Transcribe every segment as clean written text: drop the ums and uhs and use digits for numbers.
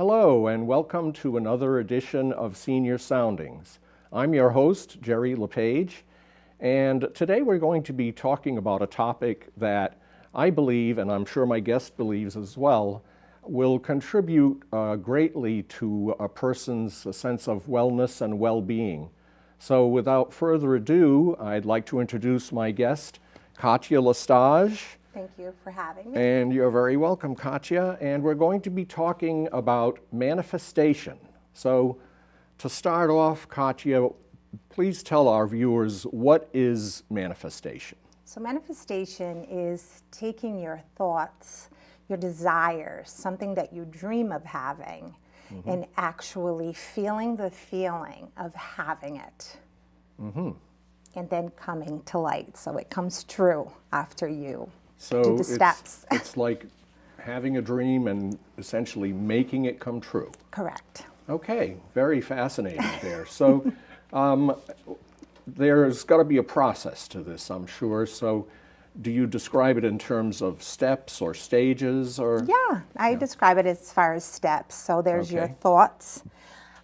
Hello and welcome to another edition of Senior Soundings. I'm your host, Gerry LePage, and today we're going to be talking about a topic that I believe, and I'm sure my guest believes as well, will contribute greatly to a person's sense of wellness and well-being. So without further ado, I'd like to introduce my guest, Catia Lestage. Thank you for having me. And you're very welcome, Catia. And we're going to be talking about manifestation. So to start off, Catia, please tell our viewers, what is manifestation? So manifestation is taking your thoughts, your desires, something that you dream of having, and actually feeling the feeling of having it. And then coming to light. So it comes true after you do the steps. It's like having a dream and essentially making it come true. Correct. Okay, very fascinating there. So there's got to be a process to this, I'm sure. So do you describe it in terms of steps or stages? Or Yeah, I describe it as far as steps. So there's your thoughts,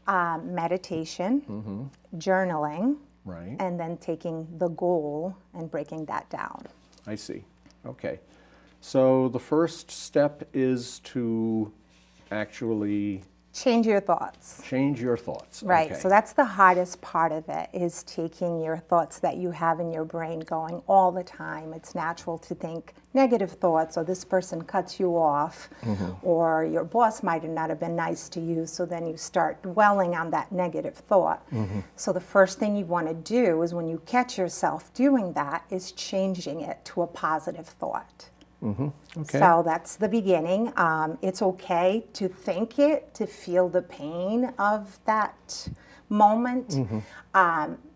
meditation, journaling, Right. and then taking the goal and breaking that down. I see. Okay. So the first step is to actually Change your thoughts. change your thoughts. Right, Okay. so that's the hardest part of it, is taking your thoughts that you have in your brain going all the time. It's natural to think negative thoughts, or this person cuts you off, or your boss might not have been nice to you, so then you start dwelling on that negative thought. So the first thing you want to do is, when you catch yourself doing that, is changing it to a positive thought. Okay. So that's the beginning. It's okay to think it, to feel the pain of that moment.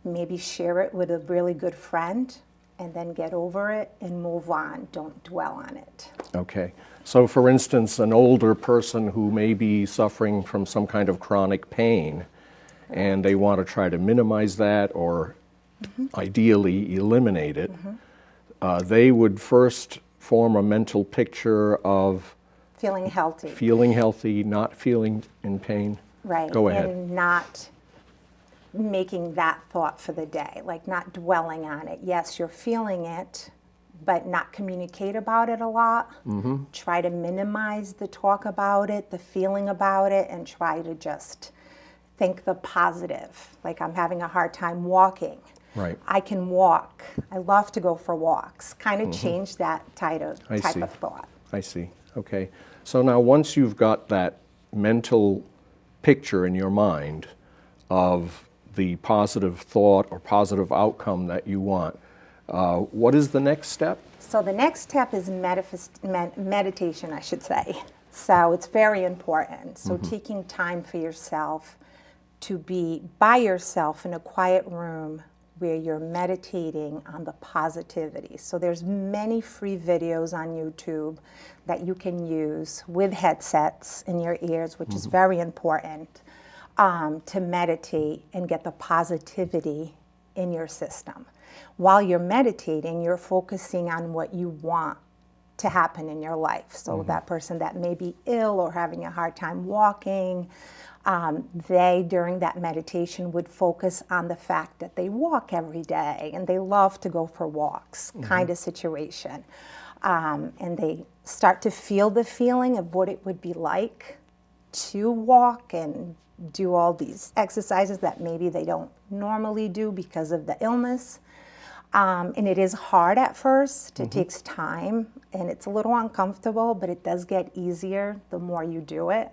Maybe share it with a really good friend, and then get over it and move on. Don't dwell on it. Okay. So for instance, an older person who may be suffering from some kind of chronic pain, and they want to try to minimize that or ideally eliminate it, they would first form a mental picture of Feeling healthy. feeling healthy, not feeling in pain. Right. Go ahead. And not making that thought for the day, like not dwelling on it. Yes, you're feeling it, but not communicate about it a lot. Try to minimize the talk about it, the feeling about it, and try to just think the positive. Like, I'm having a hard time walking. Right. I can walk. I love to go for walks. Kind of change that type of see. thought. I see. Okay. So now once you've got that mental picture in your mind of the positive thought or positive outcome that you want, what is the next step? So the next step is meditation, I should say. So it's very important. So taking time for yourself to be by yourself in a quiet room where you're meditating on the positivity. So there's many free videos on YouTube that you can use with headsets in your ears, which is very important, to meditate and get the positivity in your system. While you're meditating, you're focusing on what you want to happen in your life. So that person that may be ill or having a hard time walking, they, during that meditation, would focus on the fact that they walk every day and they love to go for walks, kind of situation. And they start to feel the feeling of what it would be like to walk and do all these exercises that maybe they don't normally do because of the illness. And it is hard at first. It takes time, and it's a little uncomfortable, but it does get easier the more you do it.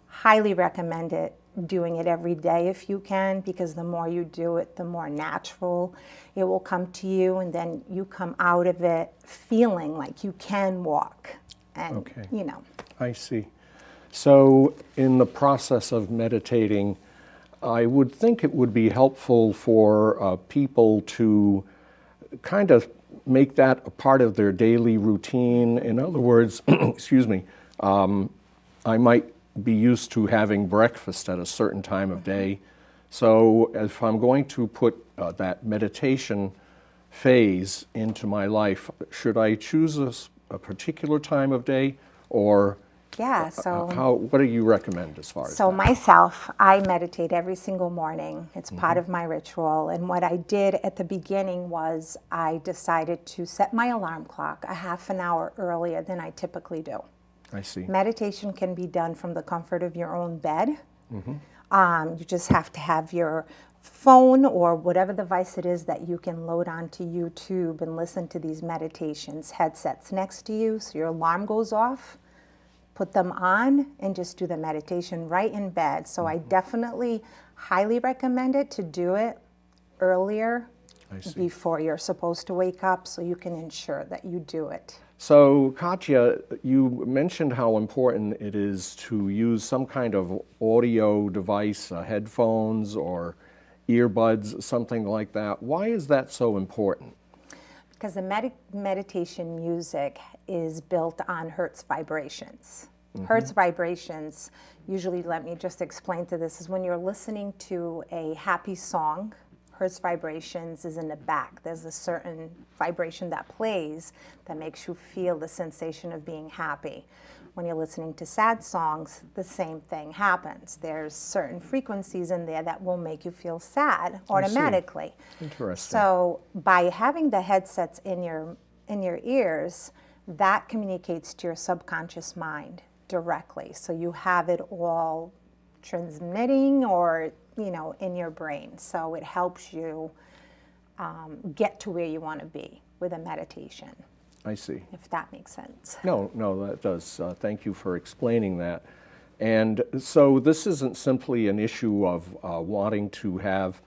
Highly recommend it, doing it every day if you can, because the more you do it, the more natural it will come to you, and then you come out of it feeling like you can walk. And, you know. I see. So in the process of meditating, I would think it would be helpful for people to kind of make that a part of their daily routine. In other words, excuse me, I might be used to having breakfast at a certain time of day. So if I'm going to put that meditation phase into my life, should I choose a particular time of day, or Yeah, so What do you recommend as far as so that? myself, I meditate every single morning. It's Mm-hmm. part of my ritual. And what I did at the beginning was I decided to set my alarm clock a half an hour earlier than I typically do. I see. Meditation can be done from the comfort of your own bed. Mm-hmm. You just have to have your phone or whatever device it is that you can load onto YouTube and listen to these meditations, headsets next to you so your alarm goes off. Put them on and just do the meditation right in bed. So I definitely highly recommend it to do it earlier I see. before you're supposed to wake up so you can ensure that you do it. So, Katia, you mentioned how important it is to use some kind of audio device, headphones or earbuds, something like that. Why is that so important? Because the meditation music is built on Hertz vibrations. Hertz vibrations, usually, let me just explain to this, is when you're listening to a happy song, Hertz vibrations is in the back. There's a certain vibration that plays that makes you feel the sensation of being happy. When you're listening to sad songs, the same thing happens. There's certain frequencies in there that will make you feel sad automatically. Interesting. So by having the headsets in your ears, that communicates to your subconscious mind directly. So you have it all transmitting or in your brain. So it helps you get to where you want to be with a meditation. I see. If that makes sense. No, that does. Thank you for explaining that. And so this isn't simply an issue of wanting to have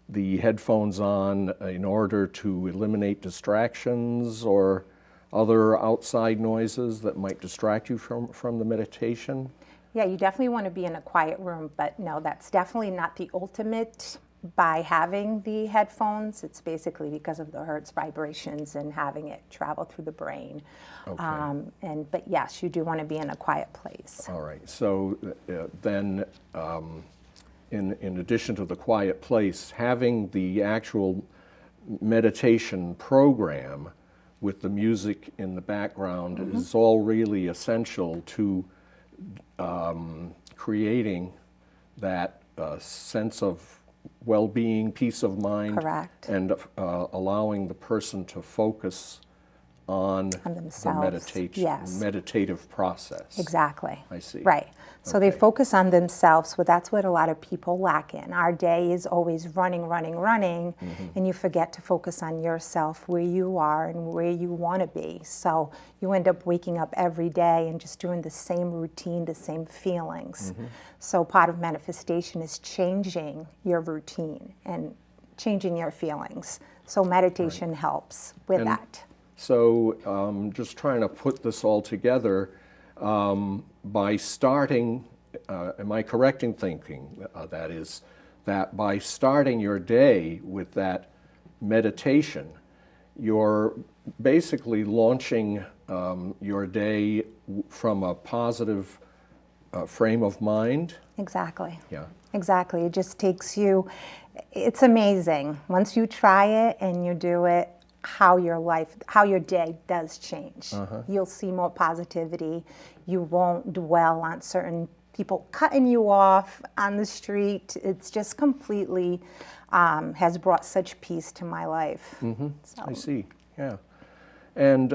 the headphones on in order to eliminate distractions or other outside noises that might distract you from the meditation? Yeah, you definitely want to be in a quiet room, but no, that's definitely not the ultimate by having the headphones. It's basically because of the Hertz vibrations and having it travel through the brain. Okay. But yes, you do want to be in a quiet place. All right. So then, in addition to the quiet place, having the actual meditation program with the music in the background is all really essential to creating that sense of well-being, peace of mind, Correct. and allowing the person to focus on the themselves. Yes. meditative process. Exactly. I see. Right. So they Okay. focus on themselves. Well, that's what a lot of people lack in. Our day is always running, and you forget to focus on yourself, where you are and where you want to be. So you end up waking up every day and just doing the same routine, the same feelings. So part of manifestation is changing your routine and changing your feelings. So meditation helps with that. So just trying to put this all together, by starting, am I correct in thinking that is, that by starting your day with that meditation, you're basically launching your day from a positive frame of mind? Exactly. Yeah. Exactly. It just takes you, it's amazing. Once you try it and you do it, how your day does change. You'll see more positivity. You won't dwell on certain people cutting you off on the street. It's just completely has brought such peace to my life. So, I see, yeah. And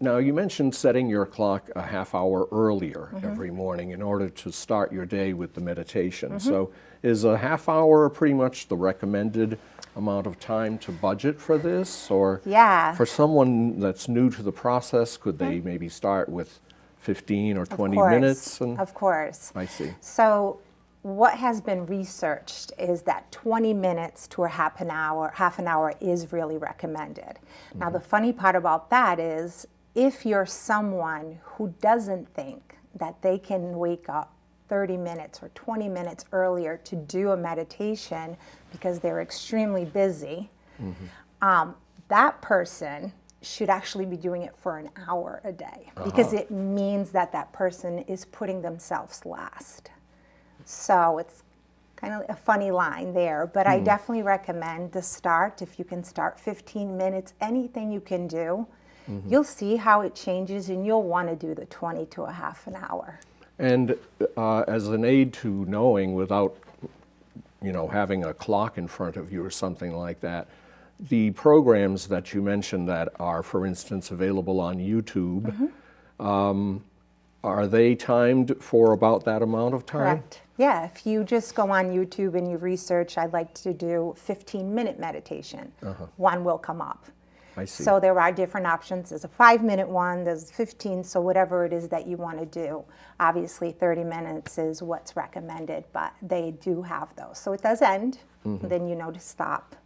now you mentioned setting your clock a half hour earlier every morning in order to start your day with the meditation. So is a half hour pretty much the recommended amount of time to budget for this? Or Yeah. for someone that's new to the process, could they maybe start with 15 or 20 course, minutes? Of course. I see. So what has been researched is that 20 minutes to a half an hour is really recommended. Now the funny part about that is if you're someone who doesn't think that they can wake up 30 minutes or 20 minutes earlier to do a meditation because they're extremely busy, that person should actually be doing it for an hour a day because it means that that person is putting themselves last. So it's kind of a funny line there, but I definitely recommend to start, if you can start 15 minutes, anything you can do you'll see how it changes, and you'll want to do the 20 to a half an hour. And as an aid to knowing without, having a clock in front of you or something like that, the programs that you mentioned that are, for instance, available on YouTube, are they timed for about that amount of time? Correct. Yeah, if you just go on YouTube and you research, I'd like to do 15-minute meditation, one will come up. I see. So there are different options. There's a 5-minute one, there's 15, so whatever it is that you want to do. Obviously 30 minutes is what's recommended, but they do have those. So it does end, then you know to stop.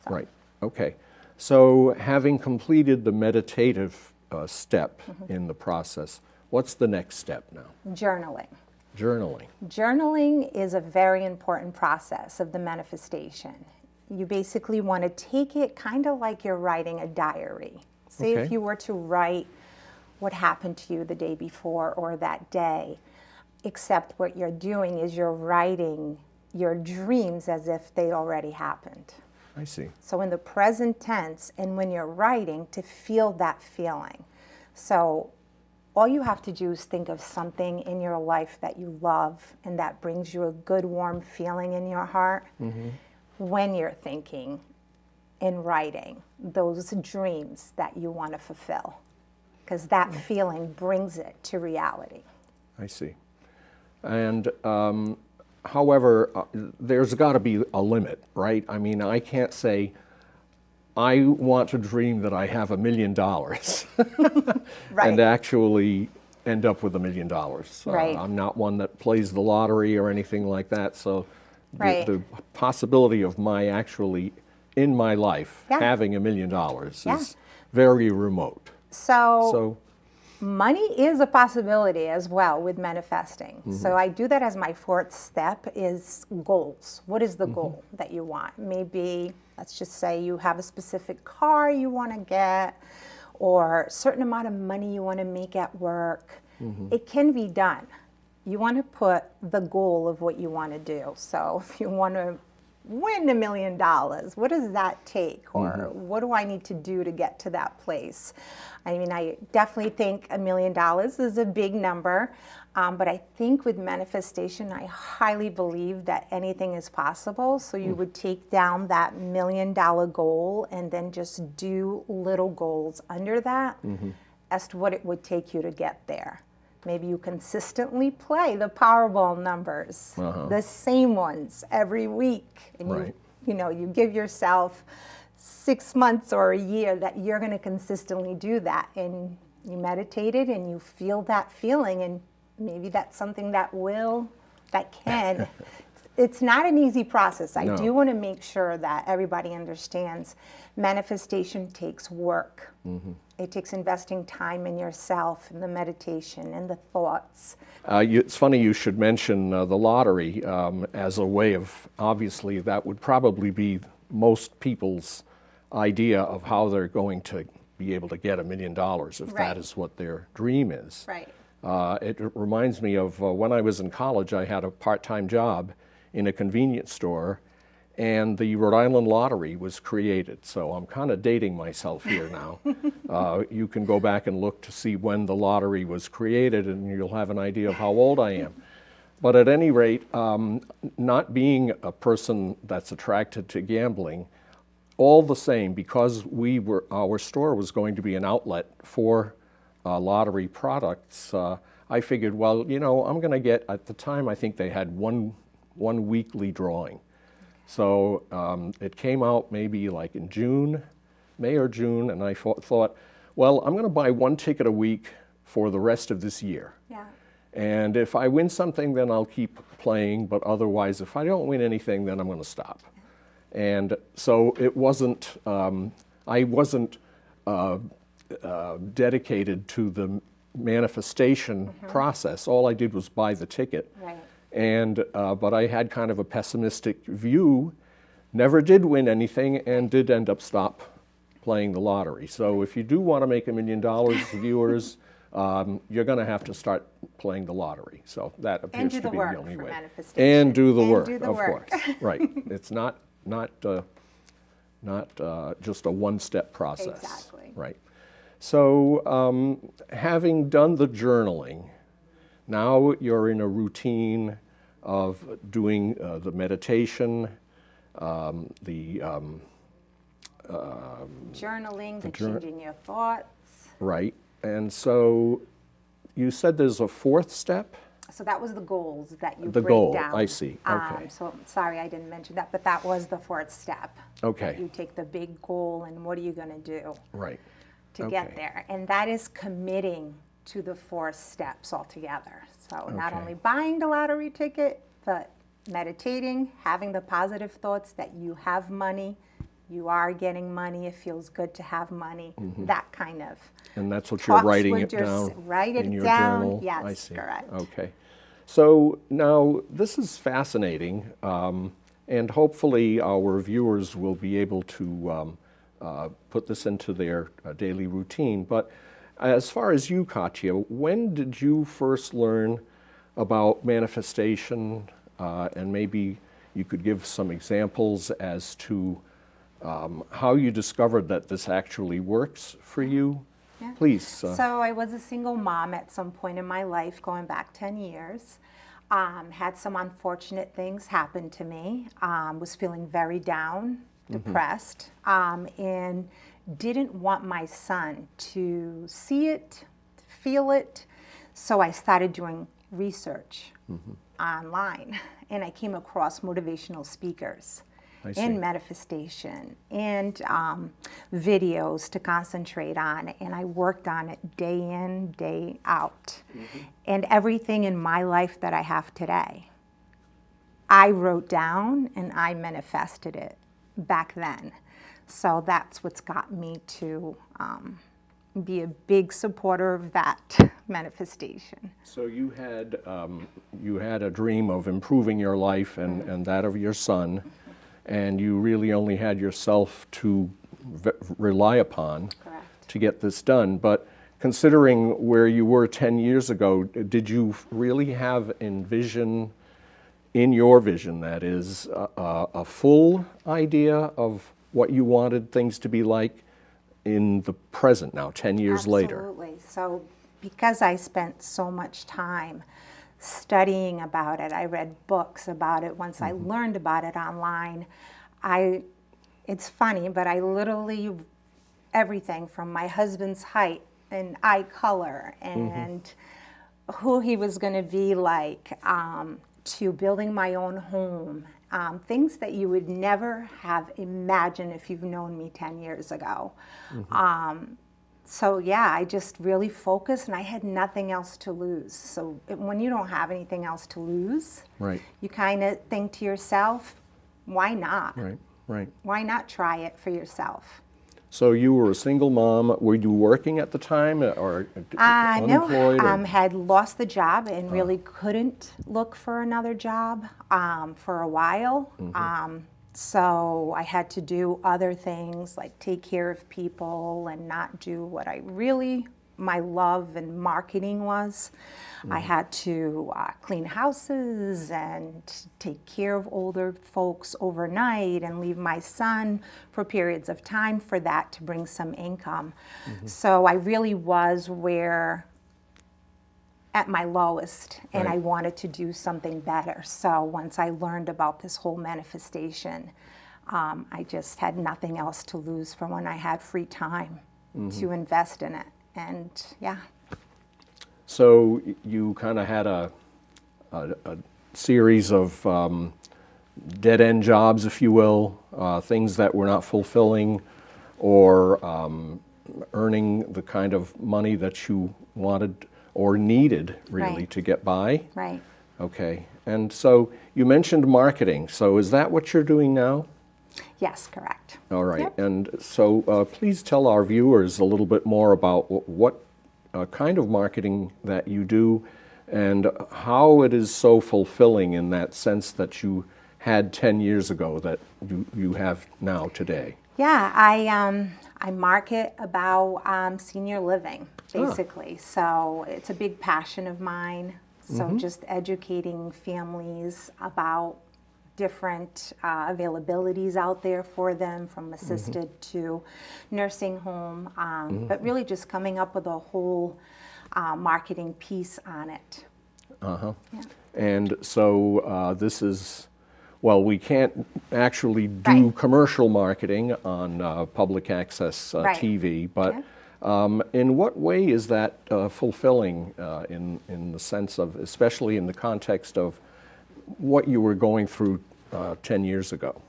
So. Right, okay. So having completed the meditative step in the process, what's the next step now? Journaling. Journaling. Journaling is a very important process of the manifestation. You basically want to take it kind of like you're writing a diary. Say if you were to write what happened to you the day before or that day, except what you're doing is you're writing your dreams as if they already happened. I see. So in the present tense, and when you're writing, to feel that feeling. So all you have to do is think of something in your life that you love and that brings you a good, warm feeling in your heart. When you're thinking and writing those dreams that you want to fulfill, because that feeling brings it to reality. I see. And however, there's got to be a limit, right? I mean, I can't say, I want to dream that I have $1 million and actually end up with $1 million. Right. I'm not one that plays the lottery or anything like that, so the possibility of my actually, in my life, having $1 million is very remote. So money is a possibility as well with manifesting. So I do that as my fourth step is goals. What is the goal that you want? Maybe, let's just say you have a specific car you want to get, or a certain amount of money you want to make at work. It can be done. You want to put the goal of what you want to do. So if you want to win $1 million, what does that take? Or what do I need to do to get to that place? I mean, I definitely think $1 million is a big number, but I think with manifestation, I highly believe that anything is possible. So you would take down that $1 million goal and then just do little goals under that as to what it would take you to get there. Maybe you consistently play the Powerball numbers, the same ones every week. And you give yourself 6 months or a year that you're going to consistently do that. And you meditate it and you feel that feeling. And maybe that's something that can. It's not an easy process. I do want to make sure that everybody understands manifestation takes work. It takes investing time in yourself and the meditation and the thoughts. It's funny you should mention the lottery as a way of, obviously, that would probably be most people's idea of how they're going to be able to get $1 million if that is what their dream is. Right. It reminds me of when I was in college, I had a part-time job in a convenience store, and the Rhode Island Lottery was created. So I'm kind of dating myself here now. You can go back and look to see when the lottery was created, and you'll have an idea of how old I am. But at any rate, not being a person that's attracted to gambling, all the same, because our store was going to be an outlet for lottery products, I figured, well, I'm going to get, at the time, I think they had one weekly drawing. So it came out maybe like in June, May or June, and I thought, well, I'm going to buy one ticket a week for the rest of this year. Yeah. And if I win something, then I'll keep playing, but otherwise, if I don't win anything, then I'm going to stop. And so it wasn't, I wasn't dedicated to the manifestation process. All I did was buy the ticket. Right. And, but I had kind of a pessimistic view, never did win anything, and did end up stop playing the lottery. So if you do want to make $1 million, viewers, you're going to have to start playing the lottery. So that appears to be the only way. And do the work, of course. Right. It's not just a one-step process. Exactly. Right. So having done the journaling, now you're in a routine of doing the meditation, the Journaling, the changing your thoughts. right. And so you said there's a fourth step? So that was the goals that you The break goal, down. I see. Okay. So sorry I didn't mention that, but that was the fourth step. Okay. That you take the big goal and what are you going to do Right. to get there? And that is committing to the 4 steps altogether. So not Okay. only buying the lottery ticket, but meditating, having the positive thoughts that you have money, you are getting money, it feels good to have money, that kind of. And that's what you're Talks writing with it down write it in your down. journal? Yes, I see. correct. Okay. So now this is fascinating, and hopefully our viewers will be able to put this into their daily routine. But as far as you, Catia, when did you first learn about manifestation? And maybe you could give some examples as to how you discovered that this actually works for you. Yeah. Please. So I was a single mom at some point in my life, going back 10 years. Had some unfortunate things happen to me. Was feeling very down, depressed, and didn't want my son to see it, feel it. So I started doing research online, and I came across motivational speakers and manifestation and videos to concentrate on, and I worked on it day in, day out. And everything in my life that I have today, I wrote down and I manifested it back then. So that's what's got me to be a big supporter of that manifestation. So you had a dream of improving your life and that of your son, and you really only had yourself to rely upon to get this done. But considering where you were 10 years ago, did you really have in your vision, that is, a full idea of what you wanted things to be like in the present now, 10 years later? Absolutely. So because I spent so much time studying about it, I read books about it. Once I learned about it online, it's funny, but I literally, everything from my husband's height and eye color and who he was going to be like, to building my own home, things that you would never have imagined if you've known me 10 years ago. So yeah, I just really focused, and I had nothing else to lose. So when you don't have anything else to lose, you kind of think to yourself, why not? Right. Why not try it for yourself? So you were a single mom. Were you working at the time, or unemployed? No, had lost the job and really couldn't look for another job for a while. So I had to do other things like take care of people and not do what my love and marketing was. I had to clean houses and take care of older folks overnight and leave my son for periods of time for that to bring some income. So I really was at my lowest, and I wanted to do something better. So once I learned about this whole manifestation, I just had nothing else to lose from when I had free time to invest in it. And yeah. So you kind of had a series of dead-end jobs, if you will, things that were not fulfilling or earning the kind of money that you wanted or needed, really, to get by? Right. Okay. And so you mentioned marketing. So is that what you're doing now? Yes, correct. All right. Yep. And so please tell our viewers a little bit more about what kind of marketing that you do and how it is so fulfilling in that sense that you had 10 years ago that you have now today. Yeah, I market about senior living, basically. So it's a big passion of mine. So just educating families about different availabilities out there for them, from assisted to nursing home, but really just coming up with a whole marketing piece on it. Uh-huh. Yeah. And so this is, well, we can't actually do Right. commercial marketing on public access Right. TV, but Yeah. in what way is that fulfilling in the sense of, especially in the context of what you were going through 10 years ago?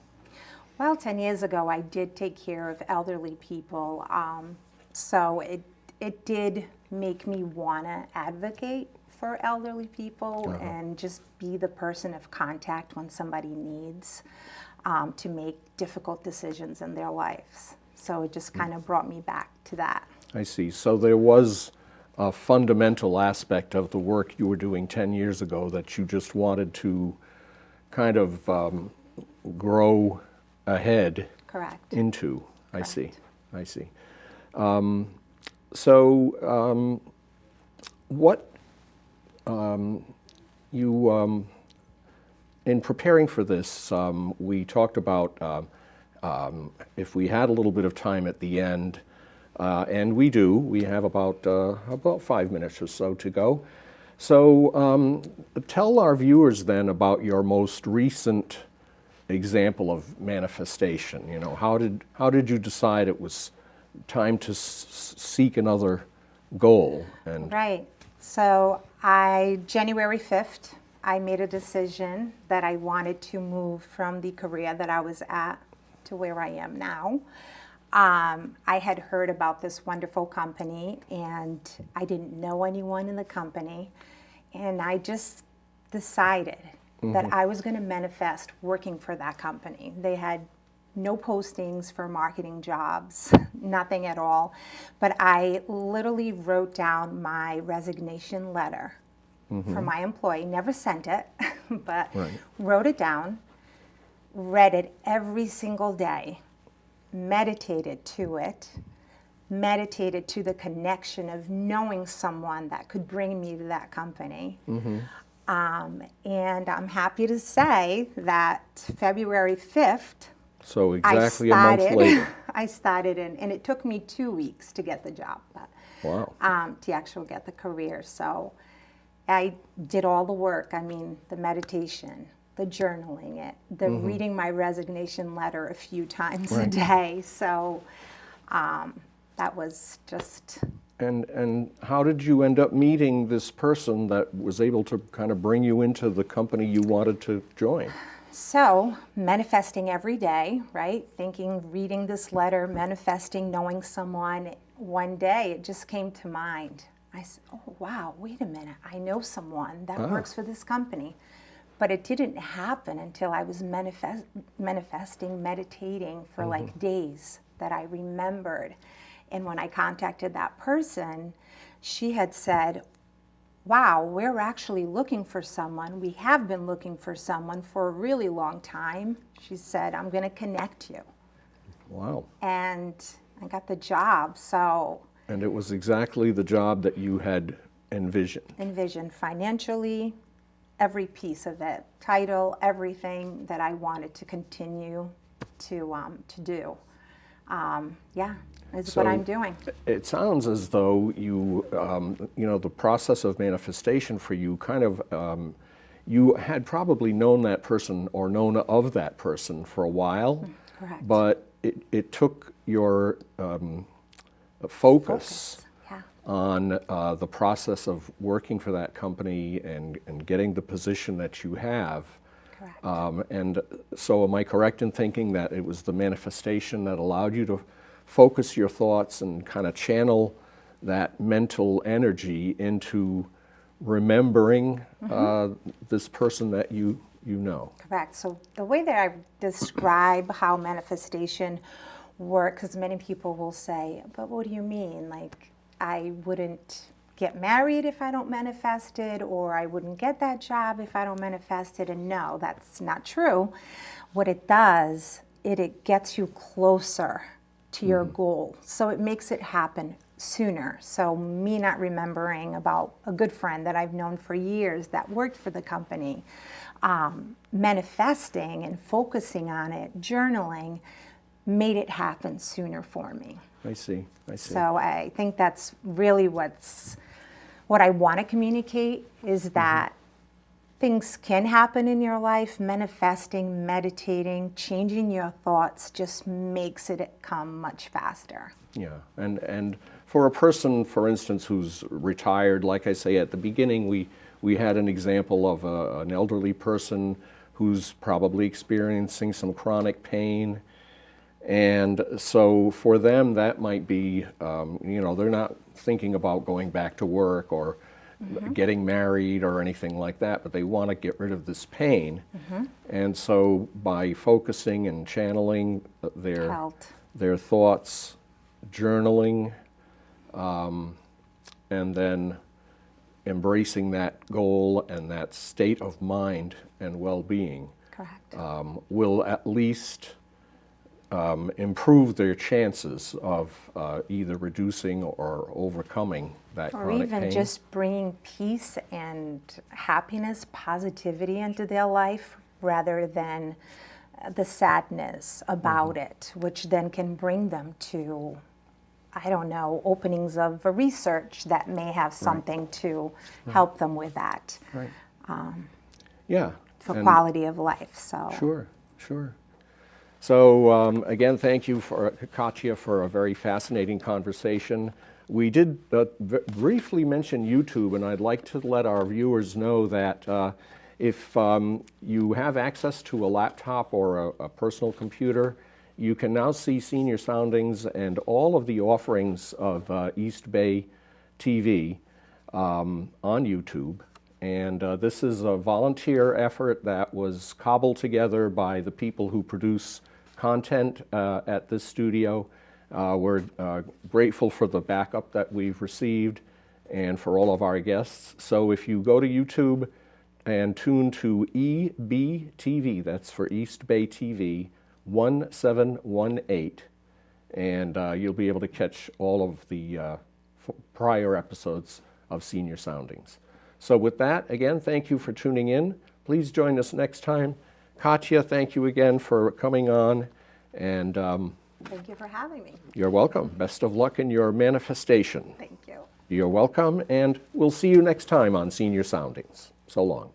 Well, 10 years ago, I did take care of elderly people, so it did make me want to advocate for elderly people and just be the person of contact when somebody needs to make difficult decisions in their lives. So it just kind of brought me back to that. I see. So there was a fundamental aspect of the work you were doing 10 years ago that you just wanted to kind of grow ahead Correct. into. I Correct. see. I see. So what you in preparing for this, we talked about if we had a little bit of time at the end, and we do. We have about 5 minutes or so to go. So tell our viewers then about your most recent example of manifestation. You know, how did you decide it was time to seek another goal? And Right. So January 5th, I made a decision that I wanted to move from the career that I was at to where I am now. I had heard about this wonderful company, and I didn't know anyone in the company, and I just decided that I was going to manifest working for that company. They had no postings for marketing jobs, nothing at all, but I literally wrote down my resignation letter for my employee, never sent it, but wrote it down, read it every single day, meditated to it, meditated to the connection of knowing someone that could bring me to that company. And I'm happy to say that February 5th, so exactly a month later. I started, and it took me 2 weeks to get the job, but, Wow. to actually get the career. So I did all the work. I mean, the meditation, the journaling, the reading my resignation letter a few times a day. So that was just... And how did you end up meeting this person that was able to kind of bring you into the company you wanted to join? So, manifesting every day, right? Thinking, reading this letter, manifesting, knowing someone. One day, it just came to mind. I said, oh, wow, wait a minute. I know someone that works for this company. But it didn't happen until I was manifesting, meditating for like days that I remembered. And when I contacted that person, she had said, wow, we're actually looking for someone. We have been looking for someone for a really long time. She said, I'm going to connect you. Wow. And I got the job. So And it was exactly the job that you had envisioned. Financially, every piece of it, title, everything that I wanted to continue to do. Is what I'm doing. It sounds as though you, the process of manifestation for you kind of, you had probably known that person or known of that person for a while. Correct. But it took your focus Yeah. on the process of working for that company and getting the position that you have. Correct. And so am I correct in thinking that it was the manifestation that allowed you to focus your thoughts and kind of channel that mental energy into remembering this person that you know? Correct. So the way that I describe how manifestation works, because many people will say, but what do you mean? Like, I wouldn't get married if I don't manifest it, or I wouldn't get that job if I don't manifest it. And no, that's not true. What it does, it gets you closer to your goal. So it makes it happen sooner. So me not remembering about a good friend that I've known for years that worked for the company, manifesting and focusing on it, journaling, made it happen sooner for me. I see. So I think that's really what I want to communicate, is that things can happen in your life. Manifesting, meditating, changing your thoughts just makes it come much faster. Yeah, and for a person, for instance, who's retired, like I say at the beginning, we had an example of an elderly person who's probably experiencing some chronic pain. And so for them, that might be, they're not thinking about going back to work or getting married or anything like that, but they want to get rid of this pain. And so by focusing and channeling their thoughts, journaling, and then embracing that goal and that state of mind and well-being, Correct. Will at least improve their chances of either reducing or overcoming that chronic pain. Or even just bringing peace and happiness, positivity into their life, rather than the sadness about it, which then can bring them to, I don't know, openings of a research that may have something to help them with that. Right. For quality of life. So Sure. So again, thank you, Catia, for a very fascinating conversation. We did briefly mention YouTube, and I'd like to let our viewers know that if you have access to a laptop or a personal computer, you can now see Senior Soundings and all of the offerings of East Bay TV on YouTube. And this is a volunteer effort that was cobbled together by the people who produce content at this studio. We're grateful for the backup that we've received and for all of our guests. So if you go to YouTube and tune to EBTV, that's for East Bay TV, 1718, and you'll be able to catch all of the prior episodes of Senior Soundings. So with that, again, thank you for tuning in. Please join us next time. Catia, thank you again for coming on, and thank you for having me. You're welcome. Best of luck in your manifestation. Thank you. You're welcome, and we'll see you next time on Senior Soundings. So long.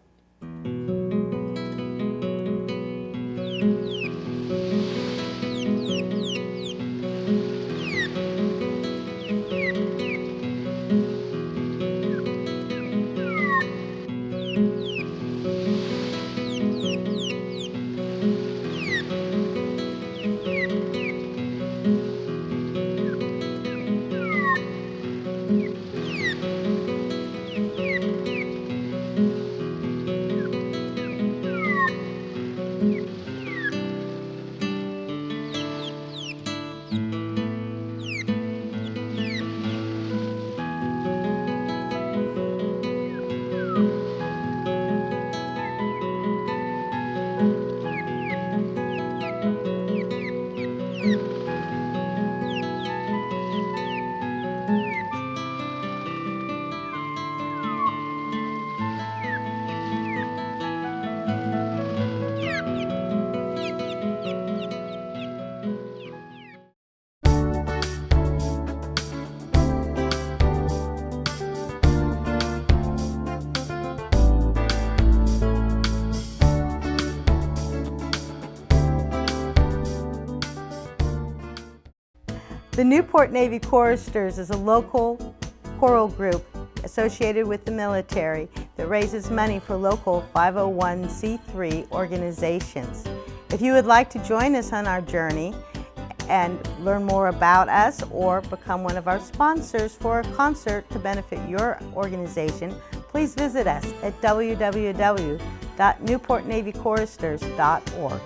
The Newport Navy Choristers is a local choral group associated with the military that raises money for local 501c3 organizations. If you would like to join us on our journey and learn more about us or become one of our sponsors for a concert to benefit your organization, please visit us at www.newportnavychoristers.org.